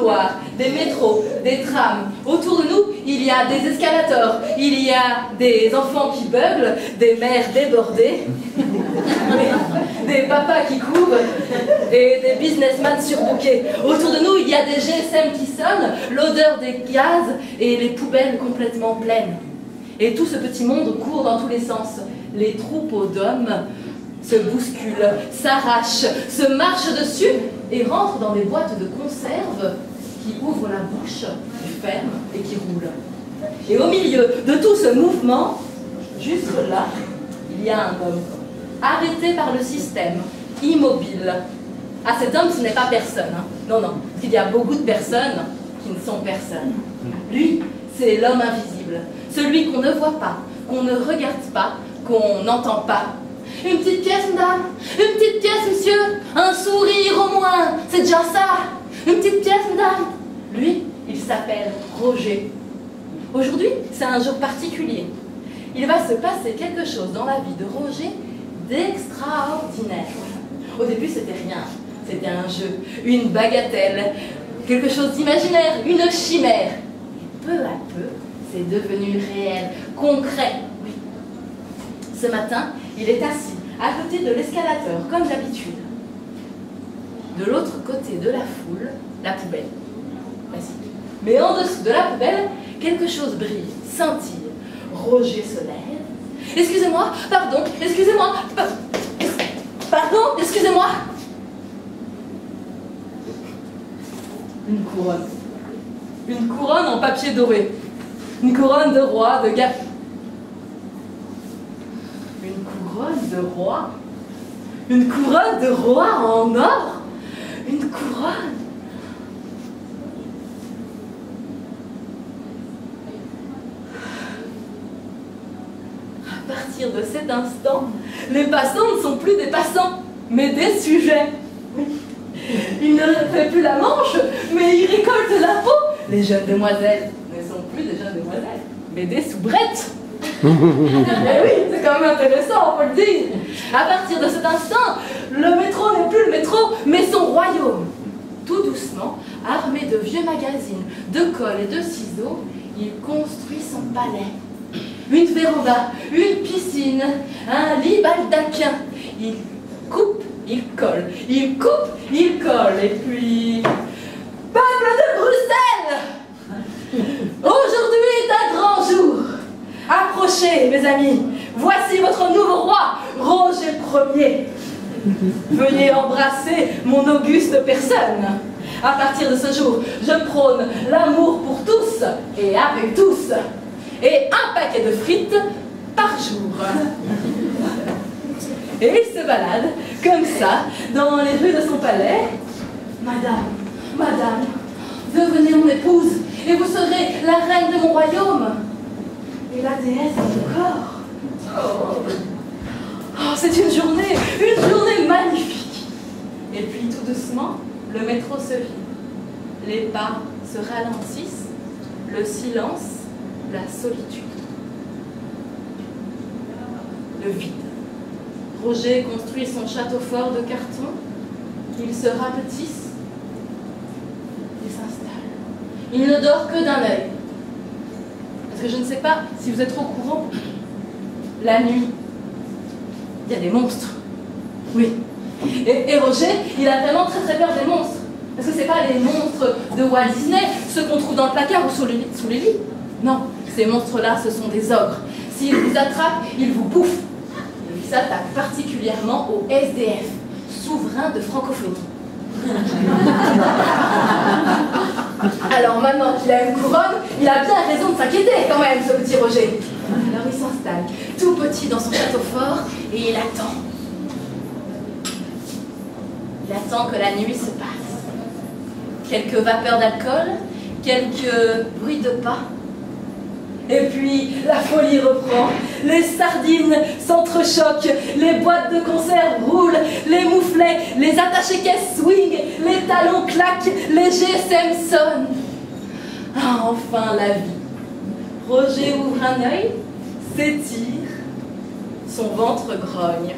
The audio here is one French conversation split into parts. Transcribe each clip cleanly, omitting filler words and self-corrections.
couloirs, des métros, des trams. Autour de nous, il y a des escalators, il y a des enfants qui beuglent, des mères débordées, des papas qui courent et des businessmen surbookés. Autour de nous, il y a des GSM qui sonnent, l'odeur des gaz et les poubelles complètement pleines. Et tout ce petit monde court dans tous les sens. Les troupeaux d'hommes se bousculent, s'arrachent, se marchent dessus et rentrent dans des boîtes de conserve qui ouvrent la bouche, qui ferment et qui roulent. Et au milieu de tout ce mouvement, juste là, il y a un homme, arrêté par le système, immobile. Ah, cet homme, ce n'est pas personne. Hein. Non, non, parce qu'il y a beaucoup de personnes qui ne sont personne. Lui, c'est l'homme invisible, celui qu'on ne voit pas, qu'on ne regarde pas, qu'on n'entend pas. Une petite pièce, madame? Une petite pièce, monsieur? Un sourire au moins, c'est déjà ça. Une petite pièce, madame? Lui, il s'appelle Roger. Aujourd'hui, c'est un jour particulier. Il va se passer quelque chose dans la vie de Roger d'extraordinaire. Au début, c'était rien. C'était un jeu, une bagatelle, quelque chose d'imaginaire, une chimère. Et peu à peu, c'est devenu réel, concret. Oui. Ce matin, il est assis à côté de l'escalateur, comme d'habitude. De l'autre côté de la foule, la poubelle. Basique. Mais en dessous de la poubelle, quelque chose brille, scintille. Roger se lève. Excusez-moi, pardon, excusez-moi, pardon, excusez-moi. Une couronne. Une couronne en papier doré. Une couronne de roi, de gars. Une couronne de roi. Une couronne de roi en or. Une couronne. À partir de cet instant, les passants ne sont plus des passants, mais des sujets. Il ne fait plus la manche, mais il récolte la peau. Les jeunes demoiselles ne sont plus des jeunes demoiselles, mais des soubrettes. Eh oui, c'est quand même intéressant, on peut le dire. À partir de cet instant, le métro n'est plus le métro, mais son royaume. Tout doucement, armé de vieux magazines, de colle et de ciseaux, il construit son palais. Une véranda, une piscine, un lit baldaquin. Il coupe, il colle, il coupe, il colle. Et puis... Peuple de Bruxelles! Aujourd'hui est un grand jour. Approchez, mes amis. Voici votre nouveau roi, Roger Ier. Veuillez embrasser mon auguste personne. À partir de ce jour, je prône l'amour pour tous et avec tous. Et un paquet de frites par jour. Et il se balade, comme ça, dans les rues de son palais. Madame, madame, devenez mon épouse, et vous serez la reine de mon royaume. Et la déesse de mon corps. Oh, c'est une journée magnifique. Et puis tout doucement, le métro se vide. Les pas se ralentissent, le silence, la solitude. Le vide. Roger construit son château fort de carton. Il se rapetisse. Il s'installe. Il ne dort que d'un œil. Parce que je ne sais pas si vous êtes au courant, la nuit, il y a des monstres. Oui. Et Roger, il a vraiment très très peur des monstres. Parce que ce n'est pas les monstres de Walt Disney, ceux qu'on trouve dans le placard ou sous les lits. Non, ces monstres-là, ce sont des ogres. S'ils vous attrapent, ils vous bouffent. Et ils s'attaquent particulièrement aux SDF, souverains de francophonie. Alors maintenant qu'il a une couronne, il a bien raison de s'inquiéter quand même, ce petit Roger. Alors il s'installe, tout petit dans son château fort, et il attend. Il attend que la nuit se passe. Quelques vapeurs d'alcool, quelques bruits de pas. Et puis, la folie reprend. Les sardines s'entrechoquent, les boîtes de conserve roulent, les mouflets, les attachés-caisses swing, les talons claquent, les GSM sonnent. Ah, enfin, la vie. Roger ouvre un œil, s'étire, son ventre grogne.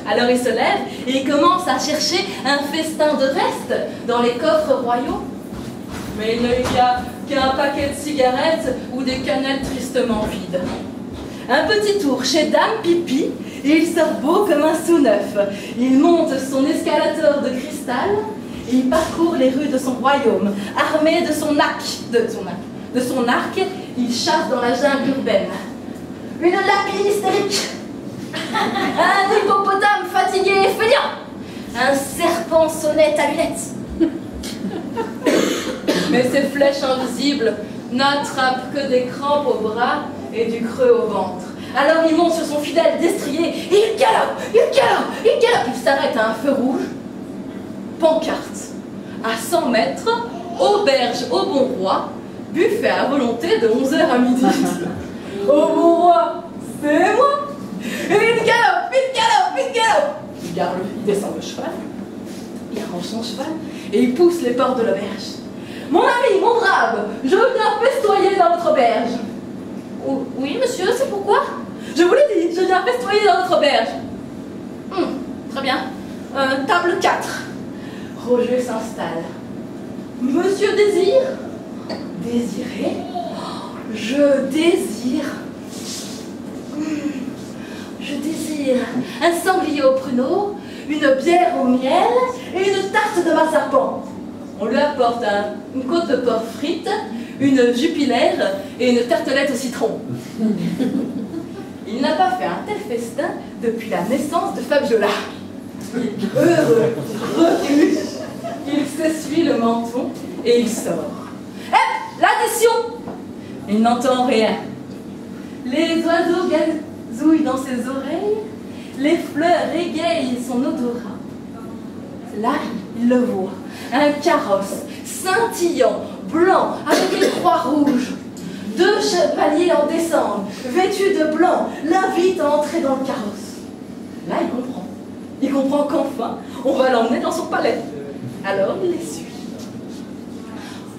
Alors il se lève et il commence à chercher un festin de reste dans les coffres royaux. Mais il n'y a qu'un paquet de cigarettes ou des canettes tristement vides. Un petit tour chez Dame Pipi, et il sort beau comme un sous-neuf. Il monte son escalator de cristal, et il parcourt les rues de son royaume, armé de son arc, il chasse dans la jungle urbaine. Une lapine hystérique, un hippopotame fatigué et feignant, un serpent sonnette à lunettes. Mais ces flèches invisibles n'attrapent que des crampes au bras et du creux au ventre. Alors il monte sur son fidèle destrier et il galope, il s'arrête à un feu rouge. Pancarte, à 100 mètres, auberge au bon roi, buffet à volonté de 11h à midi. Au bon roi, c'est moi. Et il galope. Il descend le cheval, il range son cheval et il pousse les portes de l'auberge. Mon ami, mon brave, je viens festoyer dans votre auberge. Oh, oui, monsieur, c'est pourquoi? Je vous l'ai dit, je viens festoyer dans votre auberge. Très bien. Table 4. Roger s'installe. Monsieur désire? Désirez? Je désire. Je désire un sanglier au pruneau, une bière au miel et une tarte de mazapin. On lui apporte une côte de porc frite, une jupilaire et une tartelette au citron. Il n'a pas fait un tel festin depuis la naissance de Fabiola. Heureux, reclus, il s'essuie le menton et il sort. Hé, l'addition! Il n'entend rien. Les oiseaux gazouillent dans ses oreilles, les fleurs égayent son odorat. Là, il le voit, un carrosse scintillant, blanc, avec une croix rouge. 2 chevaliers en descendent, vêtus de blanc, l'invitent à entrer dans le carrosse. Là, il comprend. Il comprend qu'enfin, on va l'emmener dans son palais. Alors, il les suit.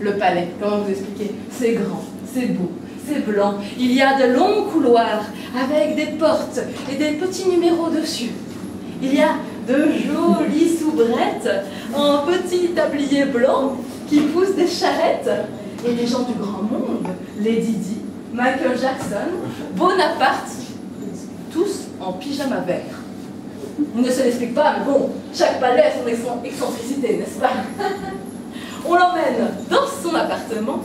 Le palais, comment vous expliquer? C'est grand, c'est beau, c'est blanc. Il y a de longs couloirs avec des portes et des petits numéros dessus. Il y a de jolies soubrettes en petits tabliers blancs qui poussent des charrettes. Et les gens du grand monde, Lady Di, Michael Jackson, Bonaparte, tous en pyjama vert. Il ne se l'explique pas, mais bon, chaque palais a son excentricité, n'est-ce pas? On l'emmène dans son appartement.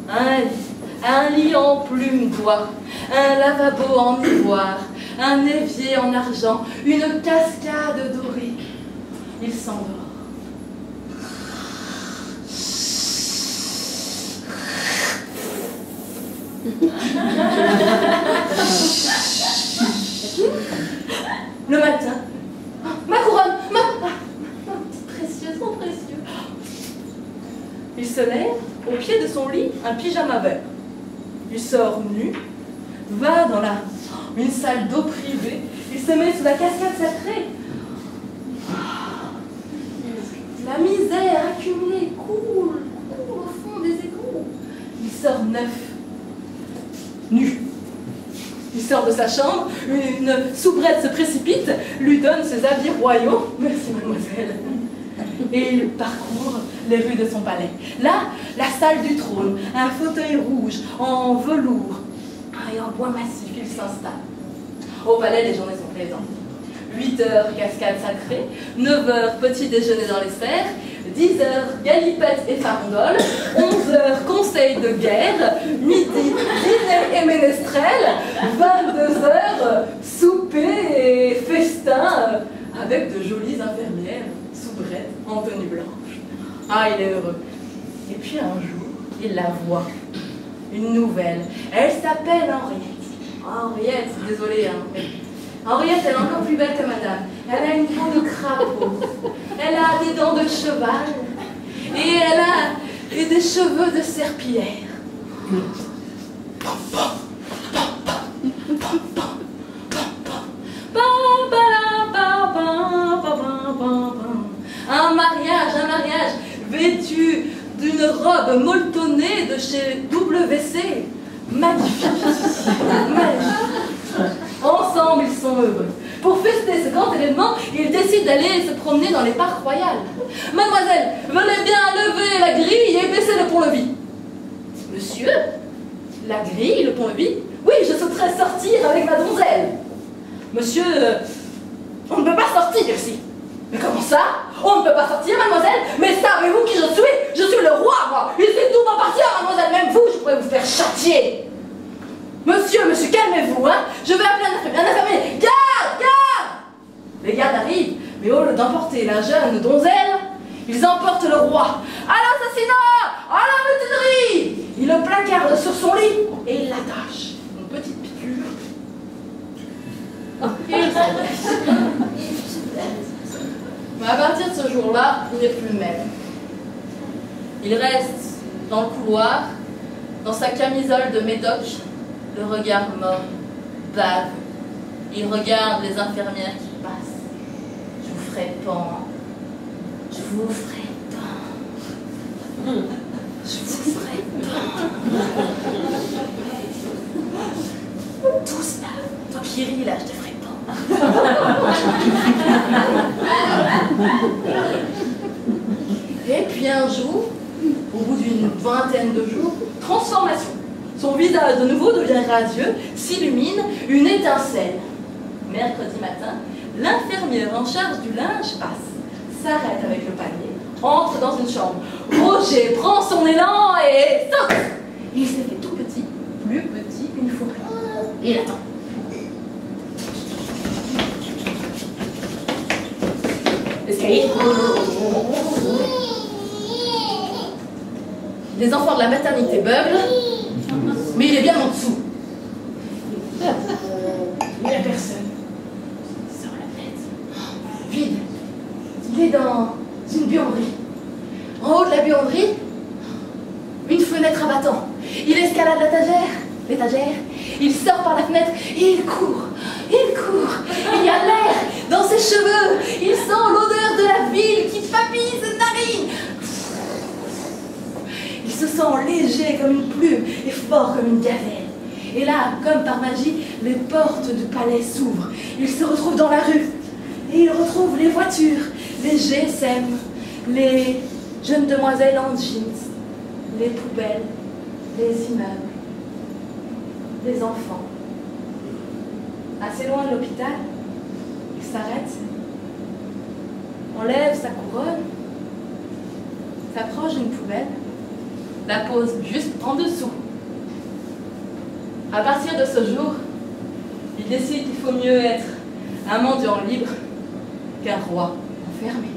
Un lit en plume d'oie, un lavabo en ivoire, un évier en argent, une cascade dorée. Il s'endort. Le matin, ma couronne, précieusement précieux. Il se lève, au pied de son lit, un pyjama vert. Il sort nu, va dans une salle d'eau privée, il se met sous la cascade sacrée. La misère accumulée coule au fond des égouts. Il sort neuf, nu. Il sort de sa chambre, une soubrette se précipite, lui donne ses habits royaux. Merci, mademoiselle. Et il parcourt les rues de son palais. Là, la salle du trône, un fauteuil rouge en velours et en bois massif, il s'installe. Au palais, les journées sont plaisantes. 8h, cascade sacrée, 9h, petit déjeuner dans les serres, 10h, galipette et farandole, 11h, conseil de guerre, midi, dîner et ménestrel, 22h, souper et festin avec de jolies infirmières, soubrettes, en tenue blanche. Ah, il est heureux. Et puis un jour, il la voit. Une nouvelle. Elle s'appelle Henriette. Henriette, désolée, hein. Henriette, elle est encore plus belle que madame. Elle a une peau de crapaud. Elle a des dents de cheval. Et elle a des cheveux de serpillière. Un mariage vêtu d'une robe molletonnée de chez WC. Magnifique. Ensemble, ils sont heureux. Pour fêter ce grand événement, ils décident d'aller se promener dans les parcs royaux. Mademoiselle, venez bien lever la grille et baisser le poing. répond oui. Oui, je souhaiterais sortir avec ma donzelle. Monsieur, on ne peut pas sortir ici. Mais comment ça? On ne peut pas sortir, mademoiselle? Mais savez-vous qui je suis? Je suis le roi, moi. Il fait tout m'appartient, mademoiselle. Même vous, je pourrais vous faire châtier. Monsieur, calmez-vous, hein. Je vais appeler un infirmier. Garde, garde! Les gardes arrivent, mais au lieu d'emporter la jeune donzelle, ils emportent le roi. À l'assassinat! À la mutinerie! Ils le placardent sur son lit et ils l'attachent. Une petite piqûre. Mais à partir de ce jour-là, il n'est plus le même. Il reste dans le couloir, dans sa camisole de médoc, le regard mort, bave. Il regarde les infirmières qui passent. Je vous ferai pendre. Je vous ferai pendre. Je vous ferai pendre. Tous là. Toi qui ris là, je te ferai pendre. Et puis un jour, au bout d'une vingtaine de jours, transformation. Son visage de nouveau devient radieux, s'illumine, une étincelle. Mercredi matin, l'infirmière en charge du linge passe, s'arrête avec le panier, entre dans une chambre. Roger prend son élan et saute. Il s'est fait tout petit, plus petit qu'une forêt. Et il attend. Escalier. Les enfants de la maternité beuglent, mais il est bien en dessous. Il n'y a personne. Il sort la tête. Vide. Il est dans une buanderie. En haut de la buanderie, une fenêtre abattant. Il escalade l'étagère. Il sort par la fenêtre et il court. Il court. Il y a l'air dans ses cheveux. Il sent l'odeur de la ville qui papille ses narines. Il se sent léger comme une plume et fort comme une gazelle. Et là, comme par magie, les portes du palais s'ouvrent. Il se retrouve dans la rue. Et il retrouve les voitures, les GSM, les jeunes demoiselles en jeans, les poubelles, les immeubles, les enfants. Assez loin de l'hôpital, il s'arrête, enlève sa couronne, s'approche d'une poubelle, la pose juste en dessous. À partir de ce jour, il décide qu'il faut mieux être un mendiant libre qu'un roi enfermé.